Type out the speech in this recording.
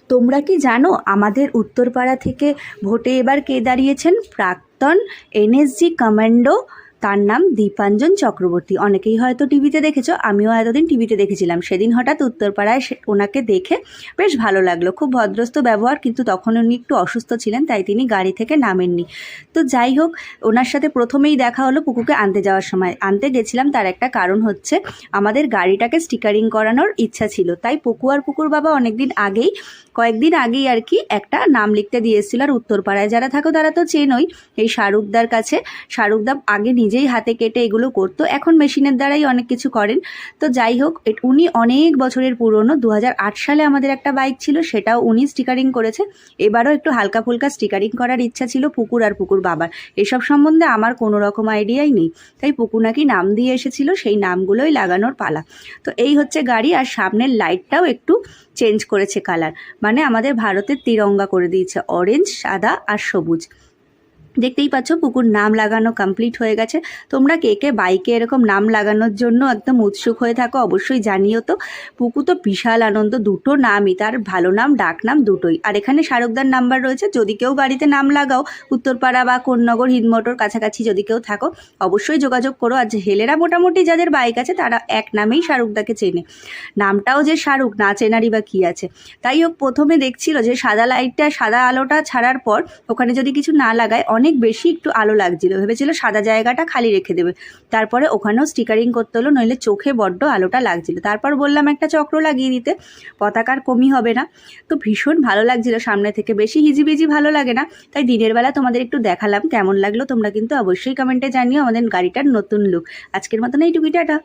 তোমরা কি জানো আমাদের উত্তরপাড়া থেকে ভোটে এবার কে দাঁড়িয়েছেন? প্রাক্তন এনএসজি কমান্ডো, তার নাম দীপাঞ্জন চক্রবর্তী। অনেকেই হয়তো টিভিতে দেখেছো, আমিও এতদিন টিভিতে দেখেছিলাম। সেদিন হঠাৎ উত্তরপাড়ায় ওনাকে দেখে বেশ ভালো লাগলো। খুব ভদ্রস্থ ব্যবহার, কিন্তু তখন উনি একটু অসুস্থ ছিলেন, তাই তিনি গাড়ি থেকে নামেননি। তো যাই হোক, ওনার সাথে প্রথমেই দেখা হলো পুকুকে আনতে যাওয়ার সময়। আনতে গেছিলাম, তার একটা কারণ হচ্ছে আমাদের গাড়িটাকে স্টিকারিং করানোর ইচ্ছা ছিল। তাই পুকু আর পুকুর বাবা কয়েকদিন আগেই আর কি একটা নাম লিখতে দিয়ে এসেছিল। আর উত্তরপাড়ায় যারা থাকো তারা তো চেনই, এই শাহরুখদার কাছে। শাহরুখদা আগে নিজেই হাতে কেটে এগুলো করতো, এখন মেশিনের দ্বারাই অনেক কিছু করেন। তো যাই হোক, উনি অনেক বছরের পুরনো। 2008 সালে আমাদের একটা বাইক ছিল, সেটাও উনি স্টিকারিং করেছে। এবারও একটু হালকা ফুলকা স্টিকারিং করার ইচ্ছা ছিল পুকুর আর পুকুর বাবার। এসব সম্বন্ধে আমার কোনো রকম আইডিয়াই নেই, তাই পুকু নাকি নাম দিয়ে এসেছিল, সেই নামগুলোই লাগানোর পালা। তো এই হচ্ছে গাড়ি, আর সামনের লাইটটাও একটু চেঞ্জ করেছে কালার, মানে আমাদের ভারতের তিরঙ্গা করে দিয়েছে, অরেঞ্জ, সাদা আর সবুজ। দেখতেই পাচ্ছ পুকুর নাম লাগানো কমপ্লিট হয়ে গেছে। তোমরা কে কে বাইকে এরকম নাম লাগানোর জন্য একদম উৎসুক হয়ে থাকো অবশ্যই জানিও তো। পুকু তো বিশাল আনন্দ, দুটো নামই তার, ভালো নাম ডাক নাম দুটোই। আর এখানে শাহরুখদার নাম্বার রয়েছে, যদি কেউ গাড়িতে নাম লাগাও উত্তরপাড়া বা কোন্নগর হিন্দমোটর কাছাকাছি যদি কেউ থাকো অবশ্যই যোগাযোগ করো। আর হেলেরা মোটামুটি যাদের বাইক আছে তারা এক নামেই শাহরুখদাকে চেনে। নামটাও যে শাহরুখ, না চেনারই বা কী আছে। তাই হোক, প্রথমে দেখছিল যে সাদা আলোটা ছাড়ার পর ওখানে যদি কিছু না লাগায় অনেক বেশি একটু আলো লাগছিল, ভেবেছিল সাদা জায়গাটা খালি রেখে দেবে। তারপরে ওখানেও স্টিকারিং করতে হলো, নইলে চোখে বড্ড আলোটা লাগছিল। তারপর বললাম একটা চক্র লাগিয়ে দিতে, পতাকার কমই হবে না। তো ভীষণ ভালো লাগছিল সামনে থেকে, বেশি হিজিবিজি ভালো লাগে না, তাই দিনের বেলা তোমাদের একটু দেখালাম। কেমন লাগলো তোমরা কিন্তু অবশ্যই কমেন্টে জানিও আমাদের গাড়িটার নতুন লুক। আজকের মতন এইটুকুই, টাটা।